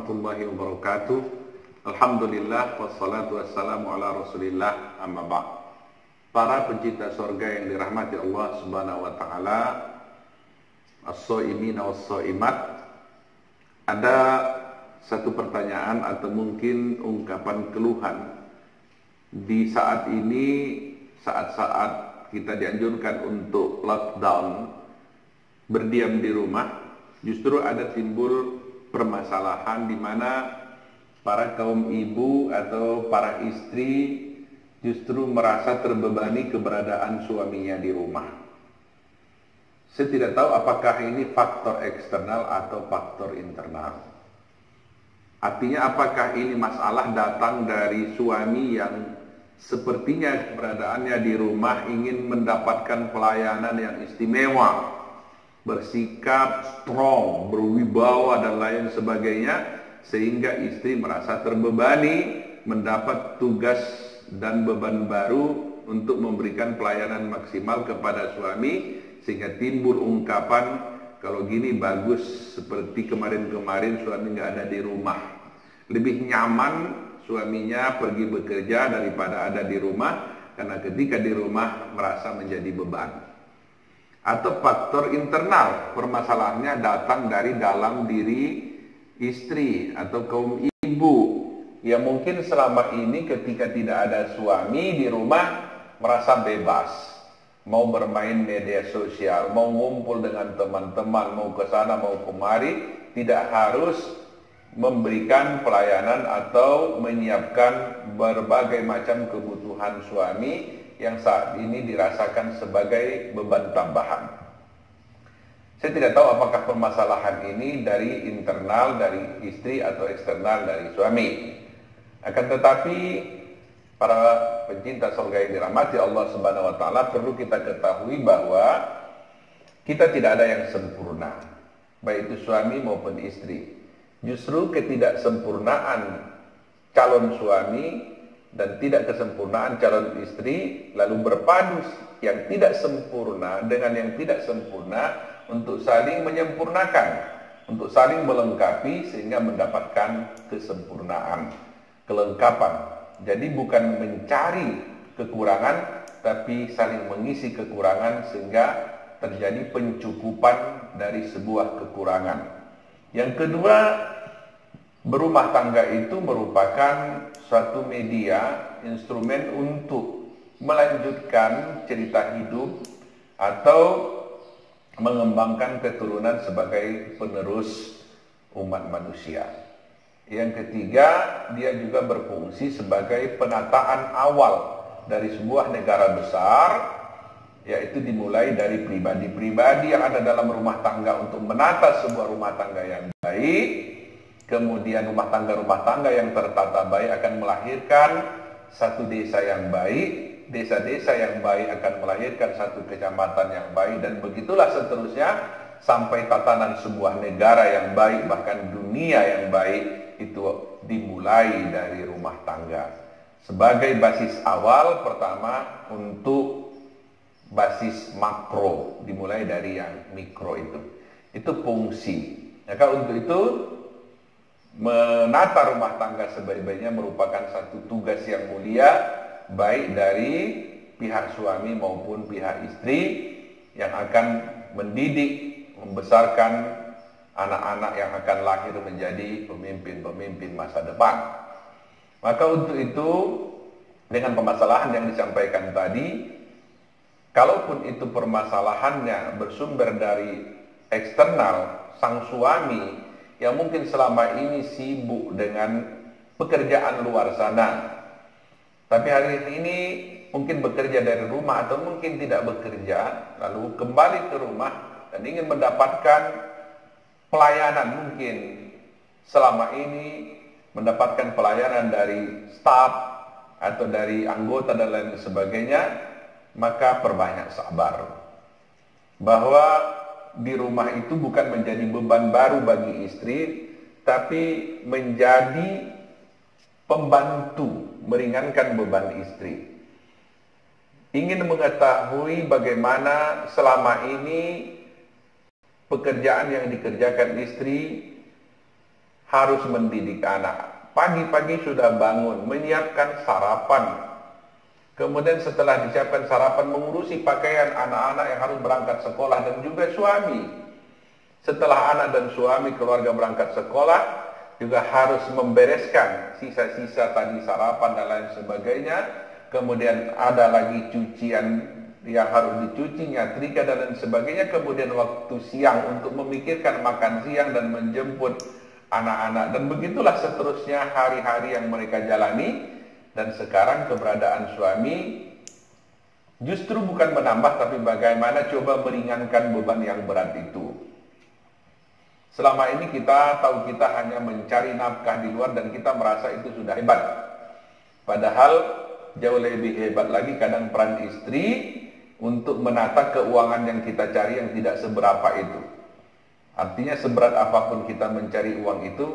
warahmatullahi wabarakatuh. Alhamdulillah wassalatu wassalamu ala Rasulillah, amma ba'd. Para pencinta surga yang dirahmati Allah Subhanahu wa taala, as-shaimina was-shaimat. Ada satu pertanyaan atau mungkin ungkapan keluhan di saat ini, saat-saat kita dianjurkan untuk lockdown, berdiam di rumah, justru ada timbul permasalahan di mana para kaum ibu atau para istri justru merasa terbebani keberadaan suaminya di rumah. Saya tidak tahu apakah ini faktor eksternal atau faktor internal. Artinya apakah ini masalah datang dari suami yang sepertinya keberadaannya di rumah ingin mendapatkan pelayanan yang istimewa, bersikap strong, berwibawa dan lain sebagainya, sehingga istri merasa terbebani mendapat tugas dan beban baru untuk memberikan pelayanan maksimal kepada suami, sehingga timbul ungkapan, kalau gini bagus seperti kemarin-kemarin suami nggak ada di rumah. Lebih nyaman suaminya pergi bekerja daripada ada di rumah, karena ketika di rumah merasa menjadi beban. Atau faktor internal, permasalahannya datang dari dalam diri istri atau kaum ibu yang mungkin selama ini ketika tidak ada suami di rumah merasa bebas, mau bermain media sosial, mau ngumpul dengan teman-teman, mau ke sana mau kemari, tidak harus memberikan pelayanan atau menyiapkan berbagai macam kebutuhan suami yang saat ini dirasakan sebagai beban tambahan. Saya tidak tahu apakah permasalahan ini dari internal dari istri atau eksternal dari suami. Akan tetapi para pencinta surga yang dirahmati Allah Subhanahu wa taala, perlu kita ketahui bahwa kita tidak ada yang sempurna, baik itu suami maupun istri. Justru ketidaksempurnaan calon suami dan tidak kesempurnaan calon istri lalu berpadu yang tidak sempurna dengan yang tidak sempurna untuk saling menyempurnakan, untuk saling melengkapi sehingga mendapatkan kesempurnaan, kelengkapan. Jadi bukan mencari kekurangan, tapi saling mengisi kekurangan sehingga terjadi pencukupan dari sebuah kekurangan. Yang kedua, berumah tangga itu merupakan suatu media, instrumen untuk melanjutkan cerita hidup atau mengembangkan keturunan sebagai penerus umat manusia. Yang ketiga, dia juga berfungsi sebagai penataan awal dari sebuah negara besar, yaitu dimulai dari pribadi-pribadi yang ada dalam rumah tangga untuk menata sebuah rumah tangga yang baik. Kemudian rumah tangga yang tertata baik akan melahirkan satu desa yang baik, desa-desa yang baik akan melahirkan satu kecamatan yang baik, dan begitulah seterusnya sampai tatanan sebuah negara yang baik, bahkan dunia yang baik itu dimulai dari rumah tangga. Sebagai basis awal pertama untuk basis makro, dimulai dari yang mikro itu. Itu fungsi. Maka untuk itu menata rumah tangga sebaik-baiknya merupakan satu tugas yang mulia, baik dari pihak suami maupun pihak istri yang akan mendidik, membesarkan anak-anak yang akan lahir menjadi pemimpin-pemimpin masa depan. Maka untuk itu, dengan permasalahan yang disampaikan tadi, kalaupun itu permasalahannya bersumber dari eksternal, sang suami yang mungkin selama ini sibuk dengan pekerjaan luar sana, tapi hari ini mungkin bekerja dari rumah atau mungkin tidak bekerja, lalu kembali ke rumah dan ingin mendapatkan pelayanan, mungkin selama ini mendapatkan pelayanan dari staf atau dari anggota dan lain sebagainya, maka perbanyak sabar. Bahwa di rumah itu bukan menjadi beban baru bagi istri, tapi menjadi pembantu meringankan beban istri. Ingin mengetahui bagaimana selama ini pekerjaan yang dikerjakan istri harus mendidik anak. Pagi-pagi sudah bangun, menyiapkan sarapan. Kemudian setelah disiapkan sarapan, mengurusi pakaian anak-anak yang harus berangkat sekolah dan juga suami. Setelah anak dan suami keluarga berangkat sekolah, juga harus membereskan sisa-sisa tadi sarapan dan lain sebagainya. Kemudian ada lagi cucian yang harus dicuci, nyatrika dan lain sebagainya. Kemudian waktu siang untuk memikirkan makan siang dan menjemput anak-anak. Dan begitulah seterusnya hari-hari yang mereka jalani. Dan sekarang keberadaan suami justru bukan menambah, tapi bagaimana coba meringankan beban yang berat itu. Selama ini kita tahu kita hanya mencari nafkah di luar dan kita merasa itu sudah hebat. Padahal jauh lebih hebat lagi kadang peran istri untuk menata keuangan yang kita cari yang tidak seberapa itu. Artinya seberat apapun kita mencari uang itu,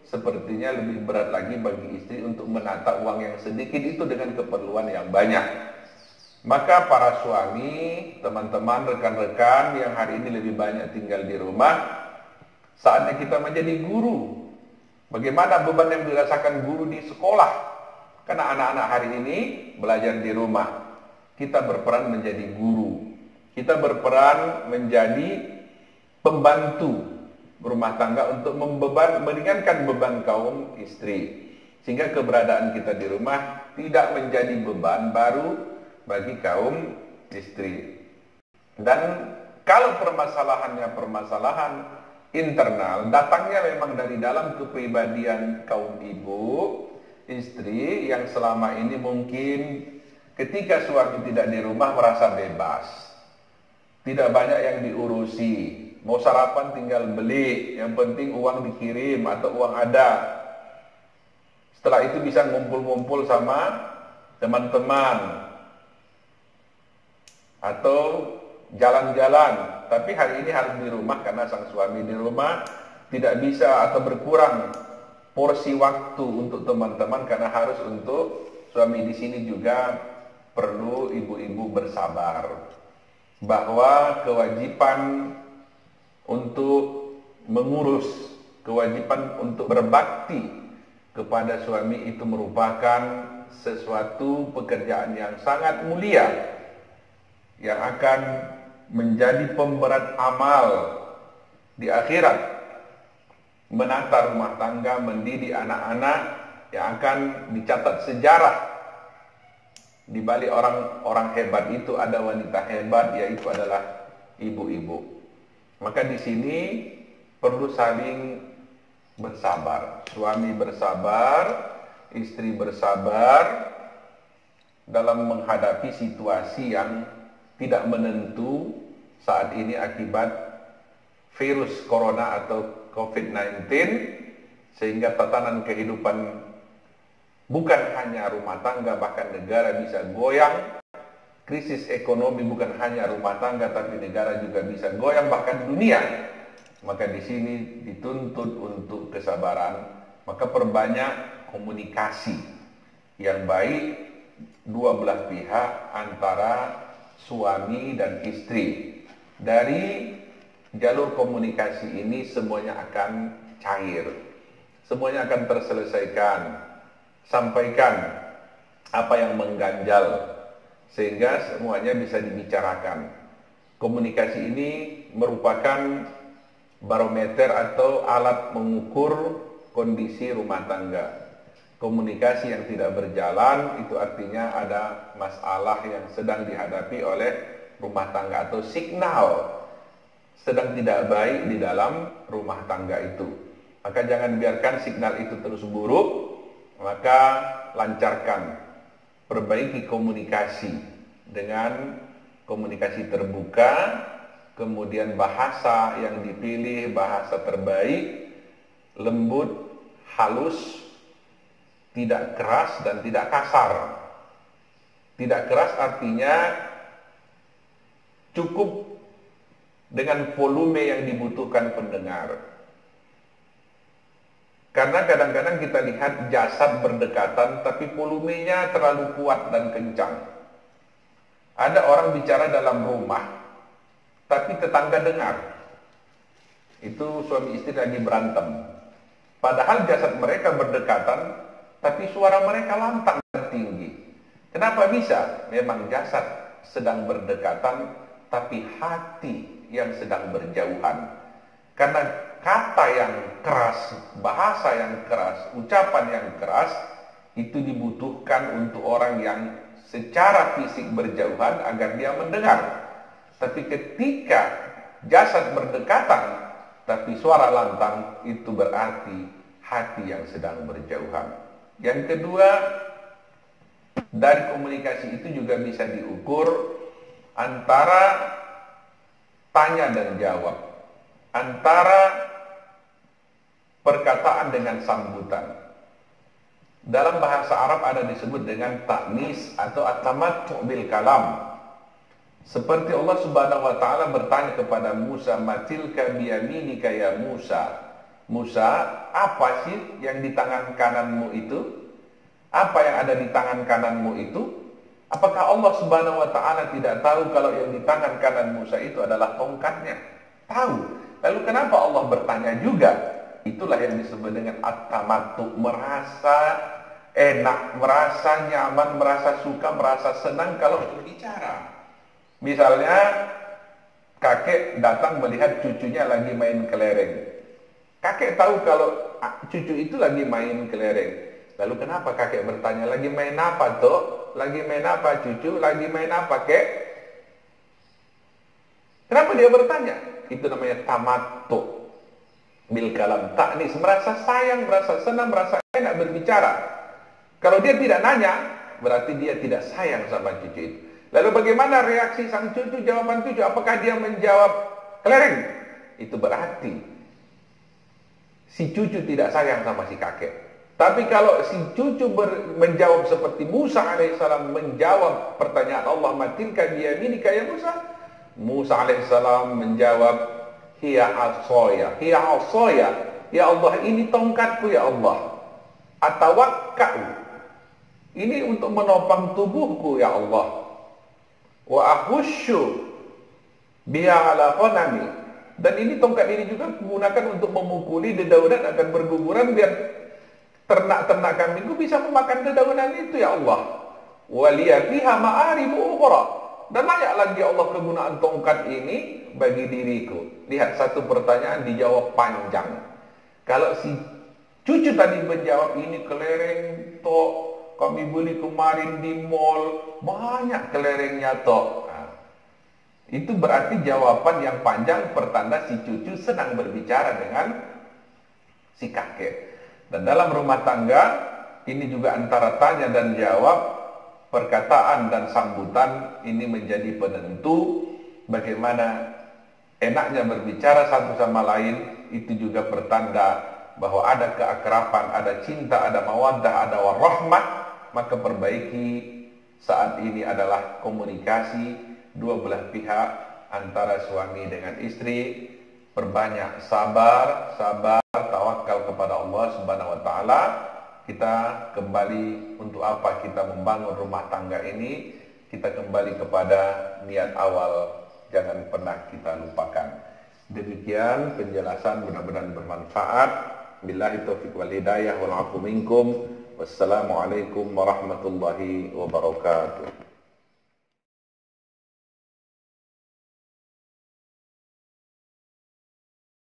sepertinya lebih berat lagi bagi istri untuk menata uang yang sedikit itu dengan keperluan yang banyak. Maka para suami, teman-teman, rekan-rekan yang hari ini lebih banyak tinggal di rumah, saatnya kita menjadi guru. Bagaimana beban yang dirasakan guru di sekolah? Karena anak-anak hari ini belajar di rumah. Kita berperan menjadi guru. Kita berperan menjadi pembantu rumah tangga untuk meringankan beban kaum istri. Sehingga keberadaan kita di rumah tidak menjadi beban baru bagi kaum istri. Dan kalau permasalahannya permasalahan internal, datangnya memang dari dalam kepribadian kaum ibu, istri yang selama ini mungkin ketika suami tidak di rumah merasa bebas. Tidak banyak yang diurusi. Mau sarapan tinggal beli, yang penting uang dikirim atau uang ada. Setelah itu bisa ngumpul-ngumpul sama teman-teman atau jalan-jalan. Tapi hari ini harus di rumah karena sang suami di rumah, tidak bisa atau berkurang porsi waktu untuk teman-teman karena harus untuk suami. Di sini juga perlu ibu-ibu bersabar bahwa kewajiban untuk mengurus, kewajiban untuk berbakti kepada suami itu merupakan sesuatu pekerjaan yang sangat mulia yang akan menjadi pemberat amal di akhirat, menata rumah tangga, mendidik anak-anak yang akan dicatat sejarah. Di balik orang-orang hebat itu ada wanita hebat, yaitu adalah ibu-ibu. Maka di sini perlu saling bersabar. Suami bersabar, istri bersabar dalam menghadapi situasi yang tidak menentu saat ini akibat virus corona atau COVID-19, sehingga tatanan kehidupan bukan hanya rumah tangga, bahkan negara bisa goyang. Krisis ekonomi bukan hanya rumah tangga, tapi negara juga bisa goyang, bahkan dunia. Maka di sini dituntut untuk kesabaran. Maka perbanyak komunikasi yang baik dua belah pihak antara suami dan istri. Dari jalur komunikasi ini semuanya akan cair, semuanya akan terselesaikan. Sampaikan apa yang mengganjal sehingga semuanya bisa dibicarakan. Komunikasi ini merupakan barometer atau alat mengukur kondisi rumah tangga. Komunikasi yang tidak berjalan itu artinya ada masalah yang sedang dihadapi oleh rumah tangga atau signal sedang tidak baik di dalam rumah tangga itu. Maka jangan biarkan signal itu terus buruk, maka lancarkan, perbaiki komunikasi dengan komunikasi terbuka, kemudian bahasa yang dipilih, bahasa terbaik, lembut, halus, tidak keras dan tidak kasar. Tidak keras artinya cukup dengan volume yang dibutuhkan pendengar. Karena kadang-kadang kita lihat jasad berdekatan tapi volumenya terlalu kuat dan kencang. Ada orang bicara dalam rumah tapi tetangga dengar. Itu suami istri lagi berantem. Padahal jasad mereka berdekatan, tapi suara mereka lantang dan tinggi. Kenapa bisa? Memang jasad sedang berdekatan, tapi hati yang sedang berjauhan. Karena kata yang keras, bahasa yang keras, ucapan yang keras, itu dibutuhkan untuk orang yang secara fisik berjauhan agar dia mendengar. Tapi ketika jasad berdekatan, tapi suara lantang, itu berarti hati yang sedang berjauhan. Yang kedua, dari komunikasi itu juga bisa diukur antara tanya dan jawab, antara perkataan dengan sambutan. Dalam bahasa Arab ada disebut dengan ta'nis atau at-tamattu' bil kalam. Seperti Allah Subhanahu wa taala bertanya kepada Musa, "Matilka biyaminika ya Musa?" Musa, apa sih yang di tangan kananmu itu? Apa yang ada di tangan kananmu itu? Apakah Allah Subhanahu wa taala tidak tahu kalau yang di tangan kanan Musa itu adalah tongkatnya? Tahu. Lalu kenapa Allah bertanya juga? Itulah yang disebut dengan at-tamattu, merasa enak, merasa nyaman, merasa suka, merasa senang kalau berbicara. Misalnya kakek datang melihat cucunya lagi main kelereng. Kakek tahu kalau cucu itu lagi main kelereng. Lalu kenapa kakek bertanya, lagi main apa toh? Lagi main apa cucu? Lagi main apa kek? Kenapa dia bertanya? Itu namanya tamattu bil kalam, ta'nis, merasa sayang, merasa senang, merasa enak berbicara. Kalau dia tidak nanya, berarti dia tidak sayang sama cucu itu. Lalu bagaimana reaksi sang cucu, jawaban cucu? Apakah dia menjawab kelereng? Itu berarti si cucu tidak sayang sama si kakek. Tapi kalau si cucu menjawab seperti Musa alaihissalam menjawab pertanyaan Allah, "Matilka biyaminika ya Musa?" Musa alaihissalam menjawab, "Hiya asaya, hiya asaya. Ya Allah, ini tongkatku ya Allah. Atawakka'u. Ini untuk menopang tubuhku ya Allah. Wa ahushu biha ala ghanami." Dan ini tongkat ini juga digunakan untuk memukuli dedaunan agar berguguran biar ternak-ternak kambingku bisa memakan dedaunan itu ya Allah. Wa liya fiha ma'aribu ukhra. Dan banyak lagi Allah kegunaan tongkat ini bagi diriku. Lihat, satu pertanyaan dijawab panjang. Kalau si cucu tadi menjawab, ini kelereng tok, kami beli kemarin di mall, banyak kelerengnya tok. Nah, itu berarti jawaban yang panjang pertanda si cucu senang berbicara dengan si kakek. Dan dalam rumah tangga ini juga antara tanya dan jawab, perkataan dan sambutan ini menjadi penentu bagaimana enaknya berbicara satu sama lain. Itu juga pertanda bahwa ada keakraban, ada cinta, ada mawaddah, ada warahmah. Maka perbaiki saat ini adalah komunikasi dua belah pihak antara suami dengan istri. Perbanyak sabar, tawakal kepada Allah Subhanahu wa taala. Kita kembali, untuk apa kita membangun rumah tangga ini? Kita kembali kepada niat awal, jangan pernah kita lupakan. Demikian penjelasan, mudah-mudahan bermanfaat. Billahi taufiq wal hidayah wal 'afwu minkum. Wassalamualaikum warahmatullahi wabarakatuh.